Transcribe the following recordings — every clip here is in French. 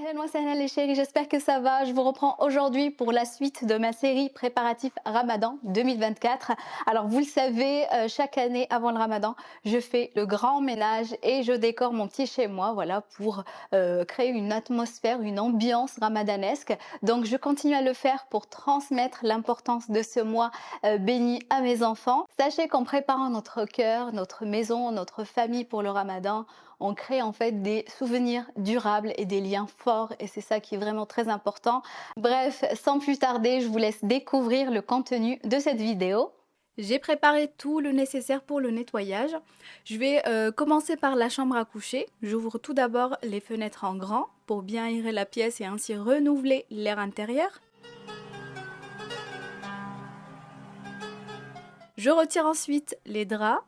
Ahlan wa sahlan les chéris, j'espère que ça va. Je vous reprends aujourd'hui pour la suite de ma série préparatif Ramadan 2024. Alors vous le savez, chaque année avant le Ramadan, je fais le grand ménage et je décore mon petit chez moi, voilà, pour créer une atmosphère, une ambiance ramadanesque. Donc je continue à le faire pour transmettre l'importance de ce mois béni à mes enfants. Sachez qu'en préparant notre cœur, notre maison, notre famille pour le Ramadan, on crée en fait des souvenirs durables et des liens forts et c'est ça qui est vraiment très important. Bref, sans plus tarder, je vous laisse découvrir le contenu de cette vidéo. J'ai préparé tout le nécessaire pour le nettoyage. Je vais commencer par la chambre à coucher. J'ouvre tout d'abord les fenêtres en grand pour bien aérer la pièce et ainsi renouveler l'air intérieur. Je retire ensuite les draps.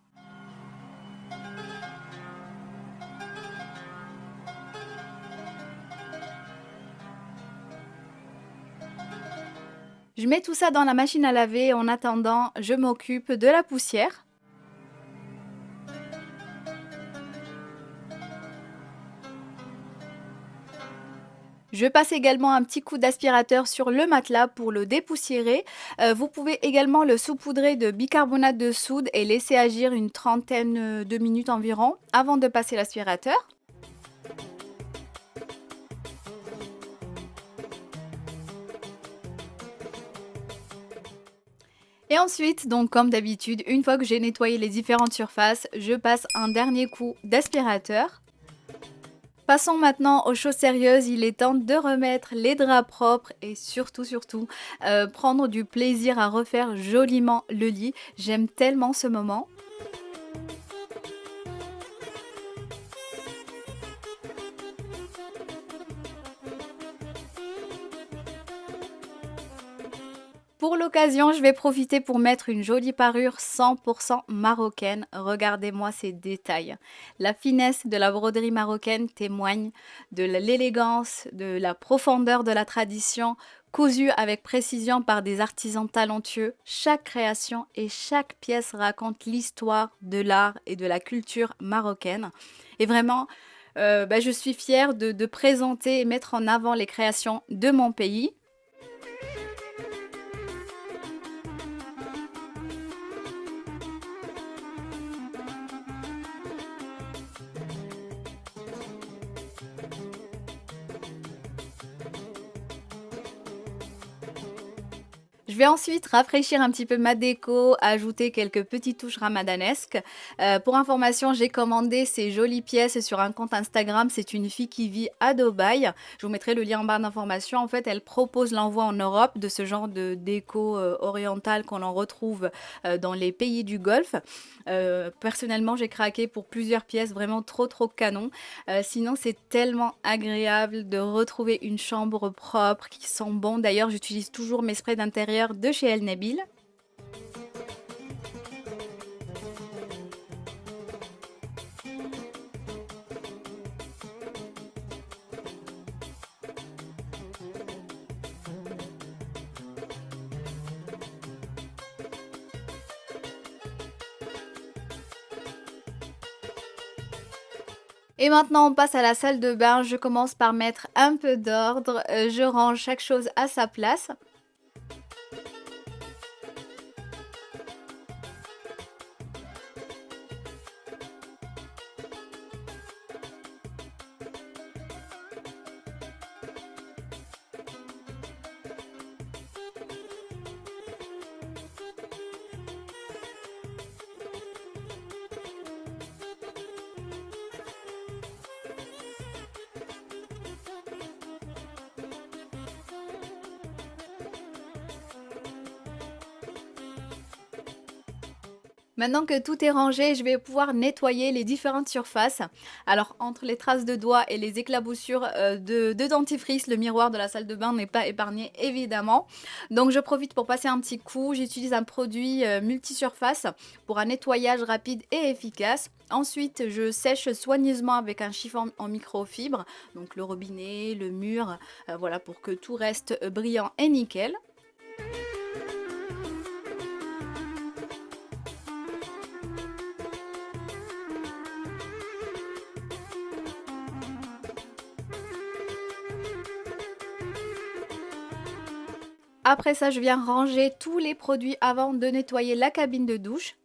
Je mets tout ça dans la machine à laver et en attendant, je m'occupe de la poussière. Je passe également un petit coup d'aspirateur sur le matelas pour le dépoussiérer. Vous pouvez également le saupoudrer de bicarbonate de soude et laisser agir une trentaine de minutes environ avant de passer l'aspirateur. Et ensuite, donc comme d'habitude, une fois que j'ai nettoyé les différentes surfaces, je passe un dernier coup d'aspirateur. Passons maintenant aux choses sérieuses, il est temps de remettre les draps propres et surtout prendre du plaisir à refaire joliment le lit. J'aime tellement ce moment. Pour l'occasion, je vais profiter pour mettre une jolie parure 100% marocaine. Regardez-moi ces détails. La finesse de la broderie marocaine témoigne de l'élégance, de la profondeur de la tradition, cousue avec précision par des artisans talentueux. Chaque création et chaque pièce raconte l'histoire de l'art et de la culture marocaine. Et vraiment, je suis fière de présenter et mettre en avant les créations de mon pays. Je vais ensuite rafraîchir un petit peu ma déco, ajouter quelques petites touches ramadanesques. Pour information, j'ai commandé ces jolies pièces sur un compte Instagram. C'est une fille qui vit à Dubaï. Je vous mettrai le lien en barre d'information. En fait, elle propose l'envoi en Europe de ce genre de déco orientale qu'on en retrouve dans les pays du Golfe. Personnellement, j'ai craqué pour plusieurs pièces vraiment trop canon. Sinon, c'est tellement agréable de retrouver une chambre propre qui sent bon. D'ailleurs, j'utilise toujours mes sprays d'intérieur de chez El Nabil. Et maintenant on passe à la salle de bain. Je commence par mettre un peu d'ordre. Je range chaque chose à sa place. Maintenant que tout est rangé, je vais pouvoir nettoyer les différentes surfaces. Alors entre les traces de doigts et les éclaboussures de dentifrice, le miroir de la salle de bain n'est pas épargné évidemment. Donc je profite pour passer un petit coup. J'utilise un produit multisurface pour un nettoyage rapide et efficace. Ensuite, je sèche soigneusement avec un chiffon en microfibre, donc le robinet, le mur, voilà pour que tout reste brillant et nickel. Après ça, je viens ranger tous les produits avant de nettoyer la cabine de douche.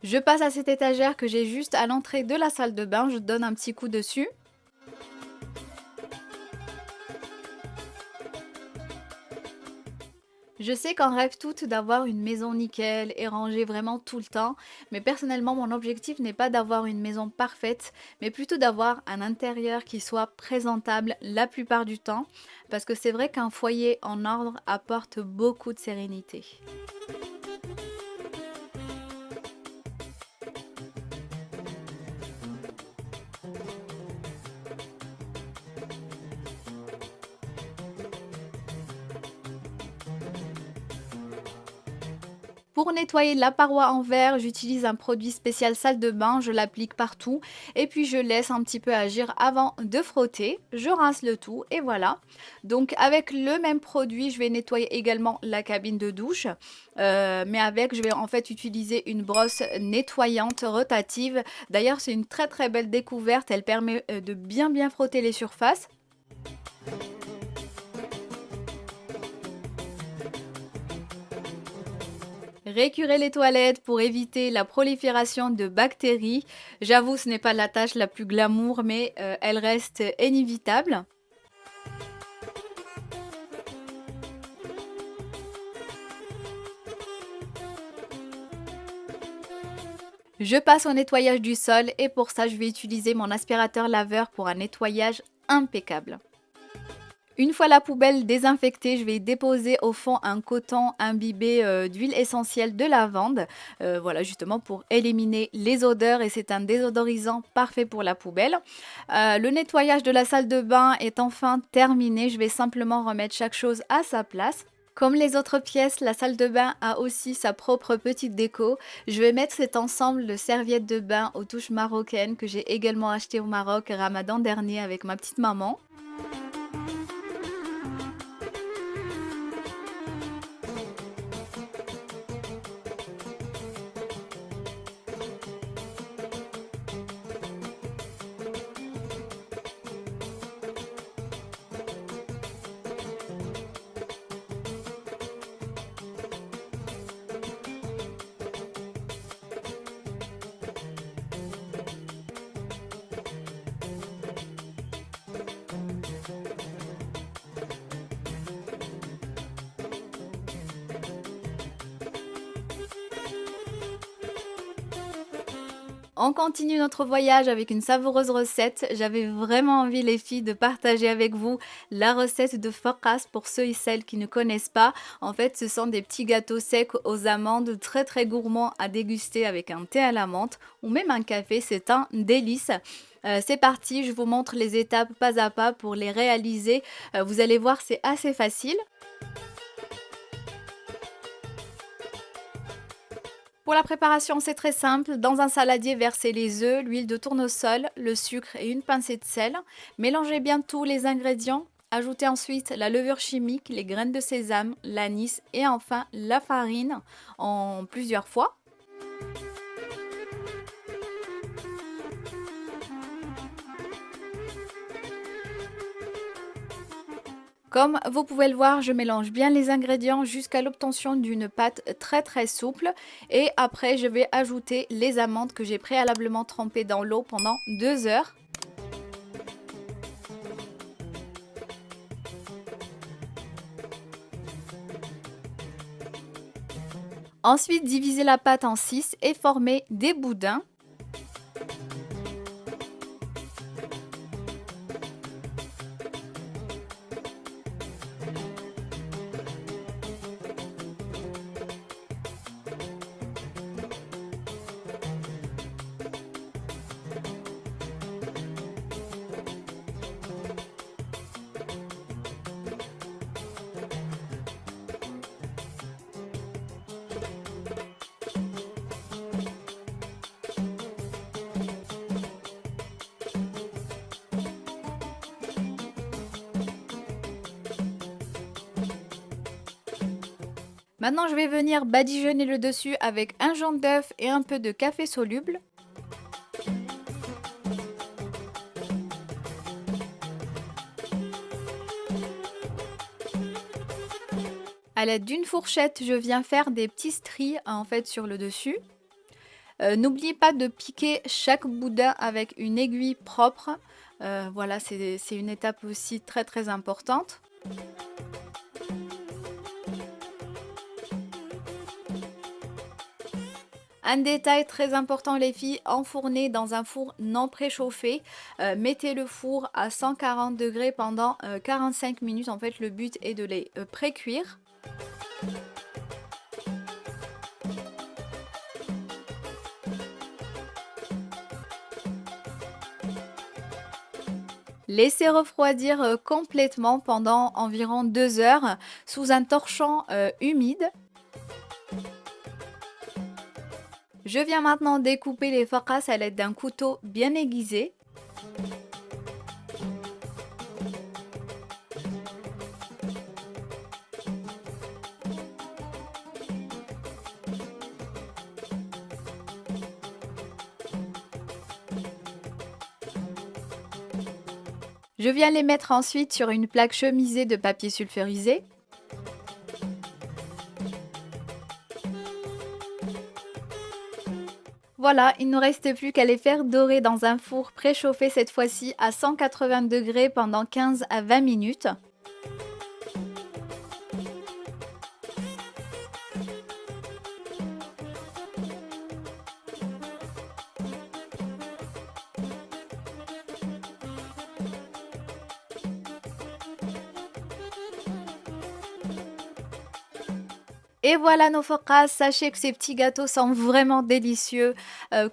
Je passe à cette étagère que j'ai juste à l'entrée de la salle de bain, je donne un petit coup dessus. Je sais qu'on rêve toutes d'avoir une maison nickel et rangée vraiment tout le temps, mais personnellement mon objectif n'est pas d'avoir une maison parfaite, mais plutôt d'avoir un intérieur qui soit présentable la plupart du temps, parce que c'est vrai qu'un foyer en ordre apporte beaucoup de sérénité. Pour nettoyer la paroi en verre, j'utilise un produit spécial salle de bain, je l'applique partout et puis je laisse un petit peu agir avant de frotter. Je rince le tout et voilà. Donc avec le même produit, je vais nettoyer également la cabine de douche. Je vais en fait utiliser une brosse nettoyante rotative. D'ailleurs, c'est une très très belle découverte. Elle permet de bien frotter les surfaces. Récurer les toilettes pour éviter la prolifération de bactéries. J'avoue, ce n'est pas la tâche la plus glamour, mais elle reste inévitable. Je passe au nettoyage du sol et pour ça, je vais utiliser mon aspirateur laveur pour un nettoyage impeccable. Une fois la poubelle désinfectée, je vais déposer au fond un coton imbibé d'huile essentielle de lavande. Voilà, justement pour éliminer les odeurs et c'est un désodorisant parfait pour la poubelle. Le nettoyage de la salle de bain est enfin terminé. Je vais simplement remettre chaque chose à sa place. Comme les autres pièces, la salle de bain a aussi sa propre petite déco. Je vais mettre cet ensemble de serviettes de bain aux touches marocaines que j'ai également acheté au Maroc Ramadan dernier avec ma petite maman. On continue notre voyage avec une savoureuse recette. J'avais vraiment envie les filles de partager avec vous la recette de fakas pour ceux et celles qui ne connaissent pas. En fait, ce sont des petits gâteaux secs aux amandes très très gourmands à déguster avec un thé à la menthe ou même un café. C'est un délice. C'est parti, je vous montre les étapes pas à pas pour les réaliser. Vous allez voir, c'est assez facile. Pour la préparation, c'est très simple. Dans un saladier, versez les œufs, l'huile de tournesol, le sucre et une pincée de sel. Mélangez bien tous les ingrédients. Ajoutez ensuite la levure chimique, les graines de sésame, l'anis et enfin la farine en plusieurs fois. Comme vous pouvez le voir, je mélange bien les ingrédients jusqu'à l'obtention d'une pâte très très souple et après je vais ajouter les amandes que j'ai préalablement trempées dans l'eau pendant 2 heures. Ensuite, divisez la pâte en 6 et formez des boudins. Maintenant, je vais venir badigeonner le dessus avec un jaune d'œuf et un peu de café soluble. À l'aide d'une fourchette, je viens faire des petits stries en fait sur le dessus. N'oubliez pas de piquer chaque boudin avec une aiguille propre. Voilà, c'est une étape aussi très très importante. Un détail très important les filles, enfournez dans un four non préchauffé. Mettez le four à 140 degrés pendant 45 minutes. En fait, le but est de les pré-cuire. Laissez refroidir complètement pendant environ 2 heures sous un torchon humide. Je viens maintenant découper les fakas à l'aide d'un couteau bien aiguisé. Je viens les mettre ensuite sur une plaque chemisée de papier sulfurisé. Voilà, il ne reste plus qu'à les faire dorer dans un four préchauffé cette fois-ci à 180 degrés pendant 15 à 20 minutes. Et voilà nos focas, sachez que ces petits gâteaux sont vraiment délicieux,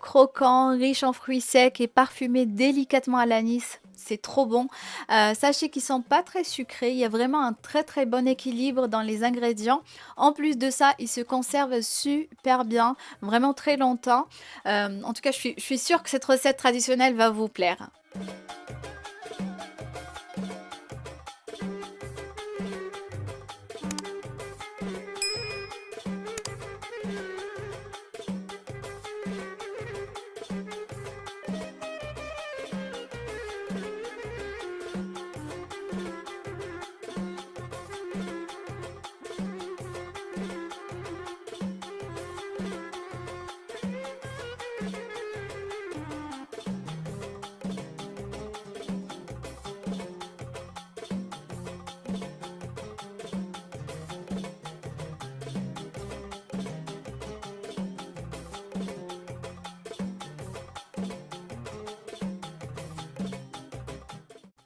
croquants, riches en fruits secs et parfumés délicatement à l'anis. C'est trop bon. Sachez qu'ils sont pas très sucrés, il y a vraiment un très très bon équilibre dans les ingrédients. En plus de ça, ils se conservent super bien, vraiment très longtemps. En tout cas, je suis sûre que cette recette traditionnelle va vous plaire.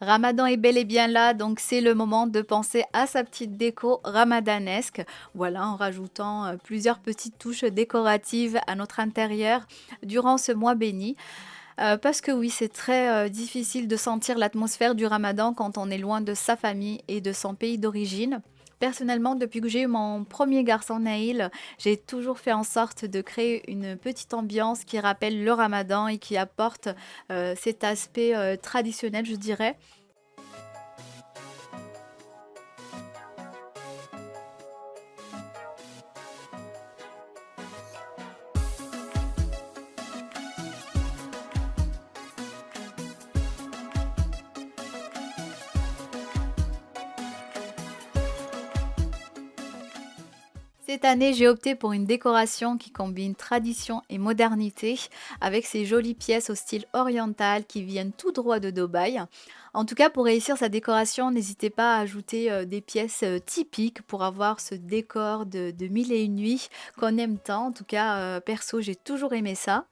Ramadan est bel et bien là, donc c'est le moment de penser à sa petite déco ramadanesque. Voilà, en rajoutant plusieurs petites touches décoratives à notre intérieur durant ce mois béni. Parce que oui, c'est très difficile de sentir l'atmosphère du Ramadan quand on est loin de sa famille et de son pays d'origine. Personnellement, depuis que j'ai eu mon premier garçon Naïl, j'ai toujours fait en sorte de créer une petite ambiance qui rappelle le Ramadan et qui apporte cet aspect traditionnel, je dirais. Cette année, j'ai opté pour une décoration qui combine tradition et modernité avec ces jolies pièces au style oriental qui viennent tout droit de Dubaï. En tout cas, pour réussir sa décoration, n'hésitez pas à ajouter des pièces typiques pour avoir ce décor de mille et une nuits qu'on aime tant. En tout cas, perso, j'ai toujours aimé ça.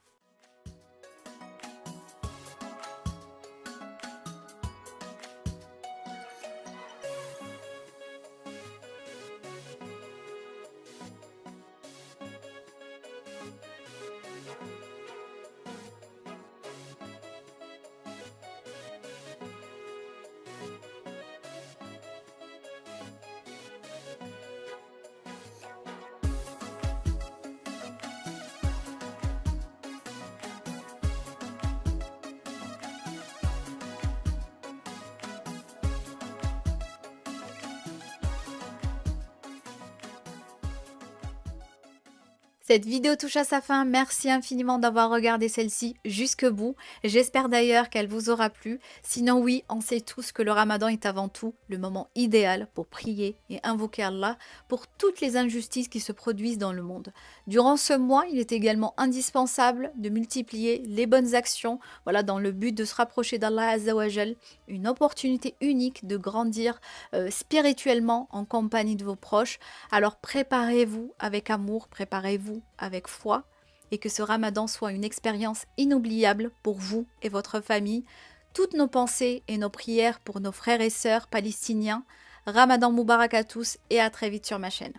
Cette vidéo touche à sa fin. Merci infiniment d'avoir regardé celle-ci jusque bout. J'espère d'ailleurs qu'elle vous aura plu. Sinon oui, on sait tous que le Ramadan est avant tout le moment idéal pour prier et invoquer Allah pour toutes les injustices qui se produisent dans le monde. Durant ce mois, il est également indispensable de multiplier les bonnes actions, voilà, dans le but de se rapprocher d'Allah Azzawajal, une opportunité unique de grandir spirituellement en compagnie de vos proches. Alors préparez-vous avec amour, préparez-vous avec foi et que ce Ramadan soit une expérience inoubliable pour vous et votre famille. Toutes nos pensées et nos prières pour nos frères et sœurs palestiniens. Ramadan Moubarak à tous et à très vite sur ma chaîne.